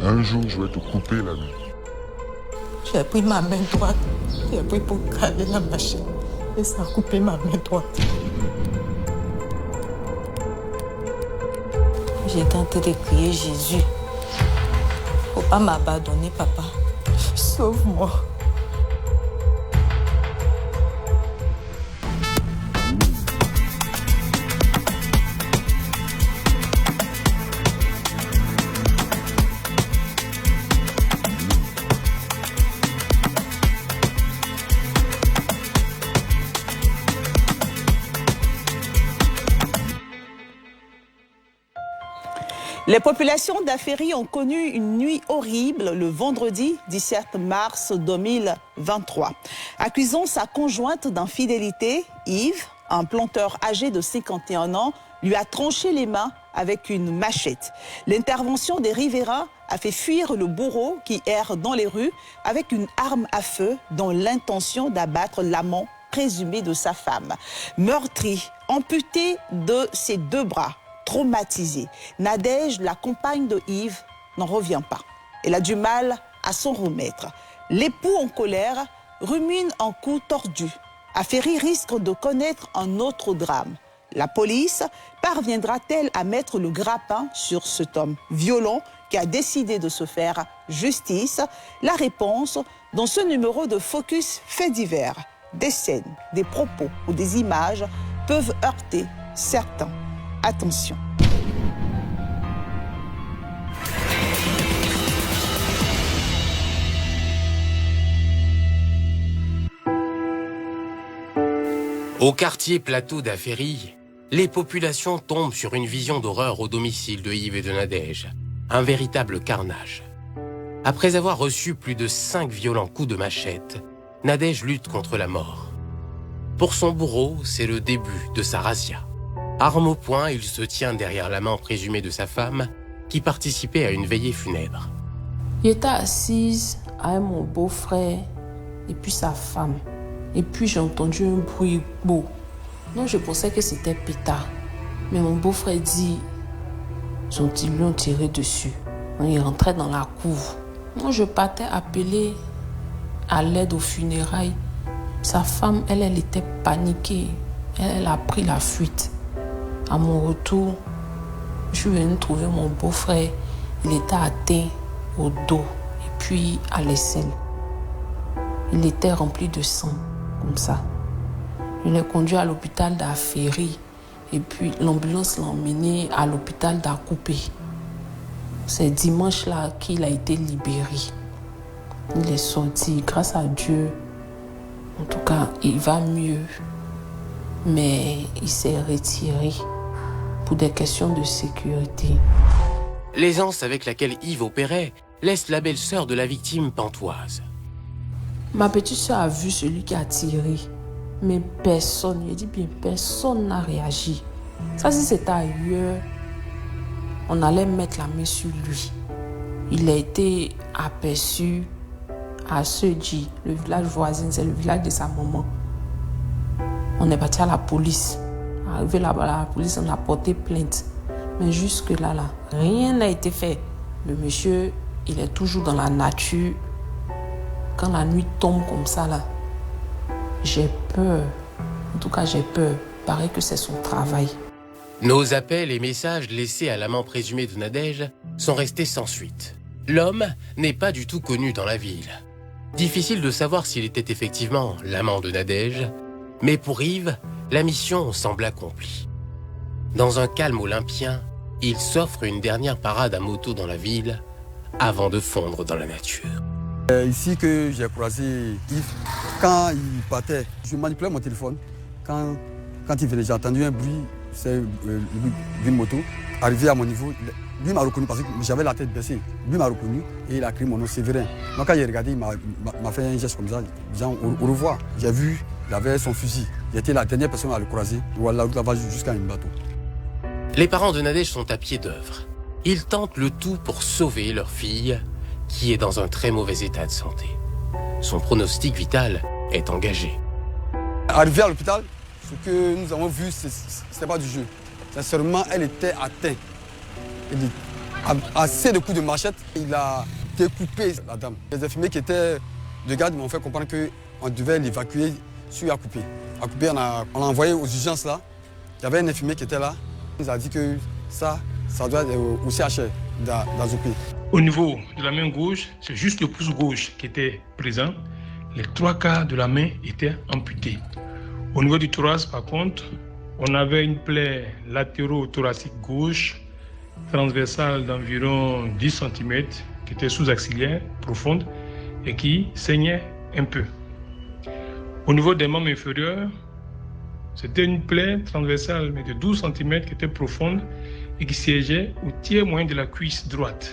Un jour, je vais te couper la main. J'ai pris ma main droite, j'ai pris pour caler la machine et ça a coupé ma main droite. J'ai tenté de crier Jésus. Faut pas m'abandonner, papa. Sauve-moi. Les populations d'Aféry ont connu une nuit horrible le vendredi 17 mars 2023. Accusant sa conjointe d'infidélité, Yves, un planteur âgé de 51 ans, lui a tranché les mains avec une machette. L'intervention des riverains a fait fuir le bourreau qui erre dans les rues avec une arme à feu dans l'intention d'abattre l'amant présumé de sa femme. Meurtri, amputé de ses 2 bras, traumatisée, Nadège, la compagne de Yves, n'en revient pas. Elle a du mal à s'en remettre. L'époux en colère rumine un coup tordu. Aféry risque de connaître un autre drame. La police parviendra-t-elle à mettre le grappin sur cet homme violent qui a décidé de se faire justice? La réponse dans ce numéro de Focus Faits divers. Des scènes, des propos ou des images peuvent heurter certains. Attention. Au quartier plateau d'Aféry, les populations tombent sur une vision d'horreur au domicile de Yves et de Nadège. Un véritable carnage. Après avoir reçu plus de 5 violents coups de machette, Nadège lutte contre la mort. Pour son bourreau, c'est le début de sa razzia. Arme au poing, il se tient derrière l'amant présumé de sa femme, qui participait à une veillée funèbre. J'étais assise avec mon beau-frère et puis sa femme. Et puis j'ai entendu un bruit beau. Non, je pensais que c'était pétard. Mais mon beau-frère dit, ils lui ont tiré dessus. Il rentrait dans la cour. Moi, je partais appeler à l'aide aux funérailles. Sa femme, elle était paniquée. Elle a pris la fuite. À mon retour, je suis venue trouver mon beau-frère. Il était atteint au dos et puis à l'aisselle. Il était rempli de sang, comme ça. Je l'ai conduit à l'hôpital d'Aféry et puis l'ambulance l'a emmené à l'hôpital d'Akoupé. C'est dimanche-là qu'il a été libéré. Il est sorti, grâce à Dieu. En tout cas, il va mieux. Mais il s'est retiré pour des questions de sécurité. L'aisance avec laquelle Yves opérait laisse la belle-sœur de la victime pantoise. Ma petite sœur a vu celui qui a tiré. Mais personne, je dis bien, personne n'a réagi. Ça, si c'était ailleurs, on allait mettre la main sur lui. Il a été aperçu à Seudji, le village voisin, c'est le village de sa maman. On est parti à la police. Arrivé là-bas, la police, on a porté plainte. Mais jusque-là, rien n'a été fait. Le monsieur, il est toujours dans la nature. Quand la nuit tombe comme ça, là, j'ai peur. En tout cas, j'ai peur. Il paraît que c'est son travail. Nos appels et messages laissés à l'amant présumé de Nadège sont restés sans suite. L'homme n'est pas du tout connu dans la ville. Difficile de savoir s'il était effectivement l'amant de Nadège, mais pour Yves, la mission semble accomplie. Dans un calme olympien, il s'offre une dernière parade à moto dans la ville avant de fondre dans la nature. Ici que j'ai croisé Yves, quand il partait, je manipulais mon téléphone. Quand il venait, j'ai entendu un bruit, c'est le bruit d'une moto. Arrivé à mon niveau, lui m'a reconnu parce que j'avais la tête baissée. Lui m'a reconnu et il a crié mon nom, Séverin. Donc quand il a regardé, il m'a fait un geste comme ça, disant au revoir. J'ai vu, il avait son fusil. J'étais la dernière personne à le croiser. Voilà, là-bas jusqu'à un bateau. Les parents de Nadège sont à pied d'œuvre. Ils tentent le tout pour sauver leur fille, qui est dans un très mauvais état de santé. Son pronostic vital est engagé. Arrivé à l'hôpital, ce que nous avons vu, ce n'était pas du jeu. Sincèrement, elle était atteinte. Elle est assez de coups de machette, il a découpé la dame. Les infirmiers qui étaient de garde m'ont fait comprendre qu'on devait l'évacuer sur Akupé. Akupé, on l'a envoyé aux urgences là. Il y avait un infirmier qui était là. Il nous a dit que ça doit être au CHR d'Azopé. Au niveau de la main gauche, c'est juste le pouce gauche qui était présent. Les 3/4 de la main étaient amputés. Au niveau du thorax, par contre, on avait une plaie latérale-thoracique gauche, transversale d'environ 10 cm, qui était sous-axillaire, profonde, et qui saignait un peu. Au niveau des membres inférieurs, c'était une plaie transversale, mais de 12 cm, qui était profonde et qui siégeait au tiers moyen de la cuisse droite,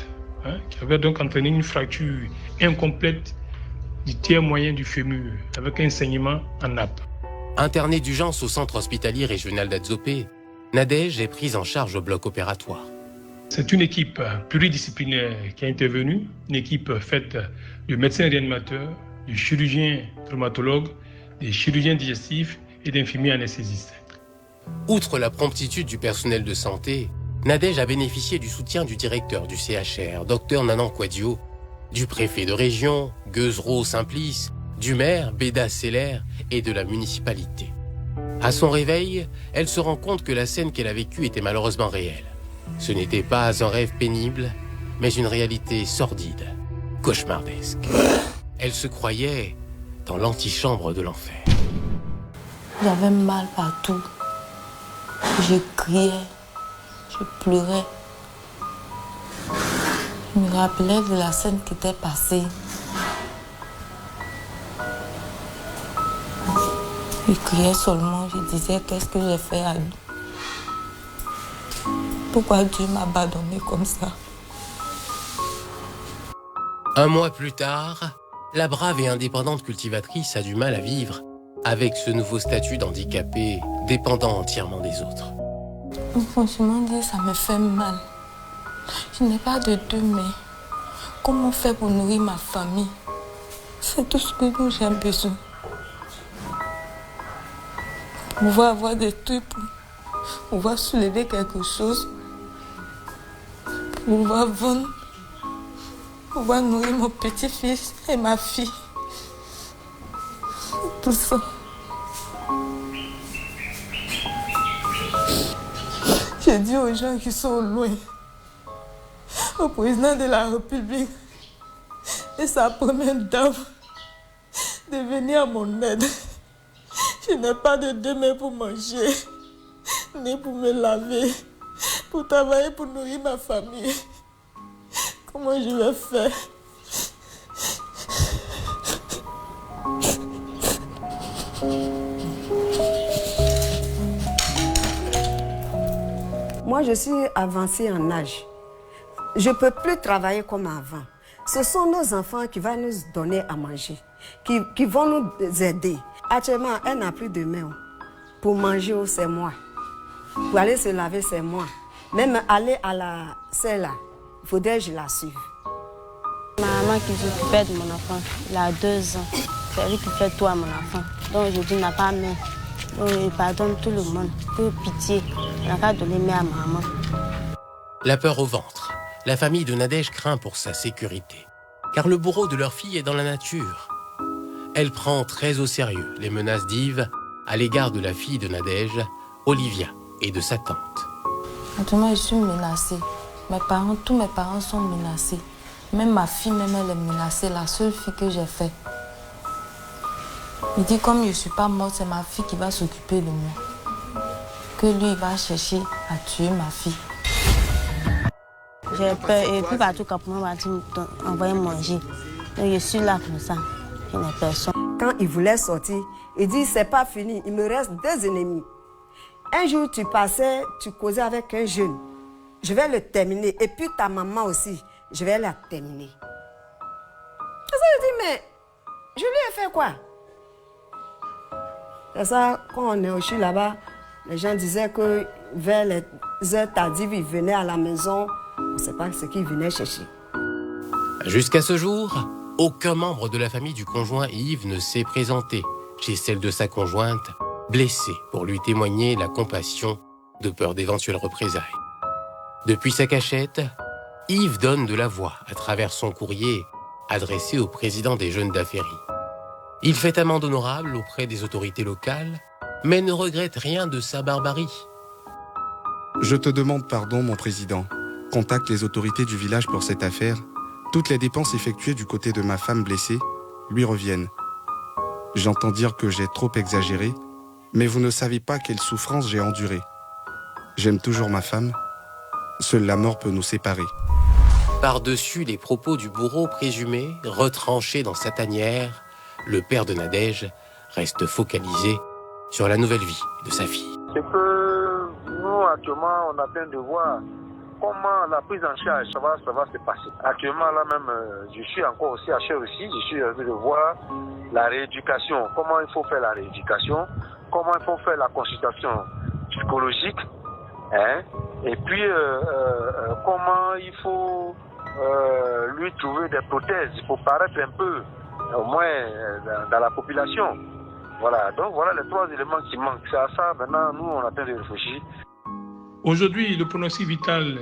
qui avait donc entraîné une fracture incomplète du tiers moyen du fémur, avec un saignement en nappe. Internée d'urgence au centre hospitalier régional d'Adzopé, Nadège est prise en charge au bloc opératoire. C'est une équipe pluridisciplinaire qui a intervenu, une équipe faite de médecins réanimateurs, de chirurgiens traumatologues, des chirurgiens digestifs et d'infirmiers anesthésistes. Outre la promptitude du personnel de santé, Nadège a bénéficié du soutien du directeur du CHR, Dr Nanan Kouadio, du préfet de région, Gueusreau Simplice, du maire, Béda Seller, et de la municipalité. À son réveil, elle se rend compte que la scène qu'elle a vécue était malheureusement réelle. Ce n'était pas un rêve pénible, mais une réalité sordide, cauchemardesque. Elle se croyait dans l'antichambre de l'enfer. J'avais mal partout. Je criais, je pleurais. Je me rappelais de la scène qui était passée. Je criais seulement, je disais qu'est-ce que j'ai fait à lui. Pourquoi Dieu m'a abandonné comme ça? Un mois plus tard, la brave et indépendante cultivatrice a du mal à vivre avec ce nouveau statut d'handicapé dépendant entièrement des autres. Franchement dit, ça me fait mal. Je n'ai pas de deux mains. Comment faire pour nourrir ma famille? C'est tout ce que j'ai besoin. Pouvoir avoir des trucs, pouvoir soulever quelque chose, pouvoir vendre, pouvoir nourrir mon petit-fils et ma fille. Tout ça. J'ai dit aux gens qui sont loin, au président de la République et sa première dame, de venir à mon aide. Je n'ai pas de deux mains pour manger, ni pour me laver, pour travailler, pour nourrir ma famille. Comment je vais faire? Moi, je suis avancée en âge. Je ne peux plus travailler comme avant. Ce sont nos enfants qui vont nous donner à manger, qui vont nous aider. Actuellement, elle n'a plus de main. Pour manger, c'est moi. Pour aller se laver, c'est moi. Même aller à la selle, il faudrait que je la suive. Ma maman qui s'occupait de mon enfant, il a 2 ans. C'est elle qui fait tout à mon enfant. Donc aujourd'hui, il n'a pas main. Donc il pardonne tout le monde. Pour pitié, il n'a qu'à donner main à maman. La peur au ventre. La famille de Nadège craint pour sa sécurité. Car le bourreau de leur fille est dans la nature. Elle prend très au sérieux les menaces d'Yves à l'égard de la fille de Nadège, Olivia, et de sa tante. Actuellement, je suis menacée. Tous mes parents sont menacés. Même ma fille, elle est menacée, la seule fille que j'ai faite. Il dit comme je ne suis pas morte, c'est ma fille qui va s'occuper de moi. Que lui, il va chercher à tuer ma fille. J'ai peur et puis partout quand on m'a dit envoyer manger. Donc je suis là comme ça. Je n'ai personne. Quand il voulait sortir, il dit c'est pas fini, il me reste 2 ennemis. Un jour tu passais, tu causais avec un jeune. Je vais le terminer. Et puis ta maman aussi, je vais la terminer. Ça je dis mais je lui ai fait quoi? C'est ça, quand on est au CHU là-bas, les gens disaient que vers les heures tardives, ils venaient à la maison. On ne sait pas ce qu'ils venaient chercher. Jusqu'à ce jour, aucun membre de la famille du conjoint Yves ne s'est présenté chez celle de sa conjointe, blessée pour lui témoigner la compassion de peur d'éventuelles représailles. Depuis sa cachette, Yves donne de la voix à travers son courrier adressé au président des Jeunes d'Aféry. Il fait amende honorable auprès des autorités locales, mais ne regrette rien de sa barbarie. Je te demande pardon, mon président. Contacte les autorités du village pour cette affaire. Toutes les dépenses effectuées du côté de ma femme blessée lui reviennent. J'entends dire que j'ai trop exagéré, mais vous ne savez pas quelle souffrance j'ai endurée. J'aime toujours ma femme. Seule la mort peut nous séparer. Par-dessus les propos du bourreau présumé, retranché dans sa tanière, le père de Nadège reste focalisé sur la nouvelle vie de sa fille. C'est que nous, actuellement, on attend de voir comment la prise en charge, ça va se passer. Actuellement, là même, je suis encore aussi à Cher aussi, je suis en train de voir la rééducation, comment il faut faire la rééducation, comment il faut faire la consultation psychologique, hein, et puis comment il faut lui trouver des prothèses pour paraître un peu, au moins, dans la population. Voilà, donc voilà les trois éléments qui manquent. C'est à ça, maintenant, nous, on attend de réfléchir. Aujourd'hui, le pronostic vital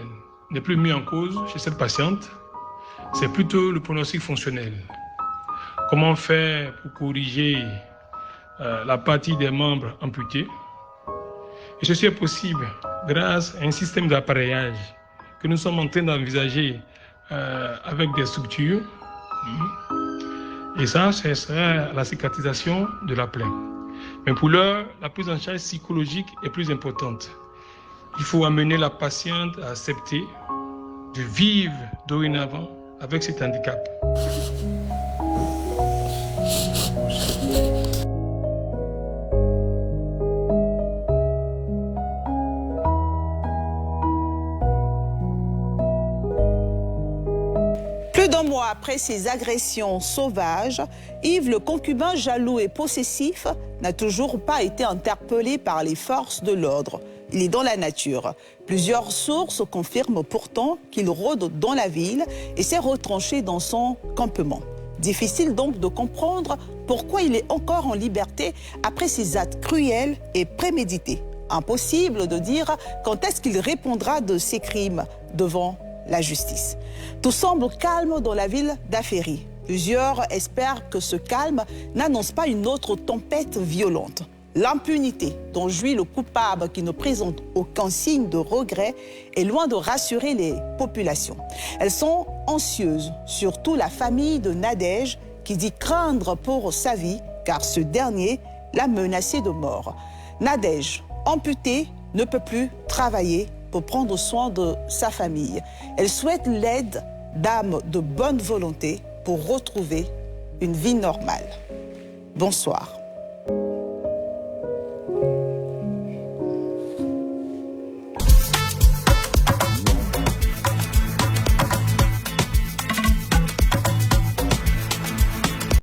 n'est plus mis en cause chez cette patiente. C'est plutôt le pronostic fonctionnel. Comment faire pour corriger la partie des membres amputés? Et ceci est possible grâce à un système d'appareillage que nous sommes en train d'envisager avec des structures. Et ça, ce sera la cicatrisation de la plaie. Mais pour l'heure, la prise en charge psychologique est plus importante. Il faut amener la patiente à accepter de vivre dorénavant avec cet handicap. Plus d'un mois après ces agressions sauvages, Yves, le concubin jaloux et possessif, n'a toujours pas été interpellé par les forces de l'ordre. Il est dans la nature. Plusieurs sources confirment pourtant qu'il rôde dans la ville et s'est retranché dans son campement. Difficile donc de comprendre pourquoi il est encore en liberté après ces actes cruels et prémédités. Impossible de dire quand est-ce qu'il répondra de ses crimes devant la justice. Tout semble calme dans la ville d'Aféry. Plusieurs espèrent que ce calme n'annonce pas une autre tempête violente. L'impunité dont jouit le coupable qui ne présente aucun signe de regret est loin de rassurer les populations. Elles sont anxieuses, surtout la famille de Nadège qui dit craindre pour sa vie car ce dernier l'a menacé de mort. Nadège, amputée, ne peut plus travailler pour prendre soin de sa famille. Elle souhaite l'aide d'âmes de bonne volonté pour retrouver une vie normale. Bonsoir.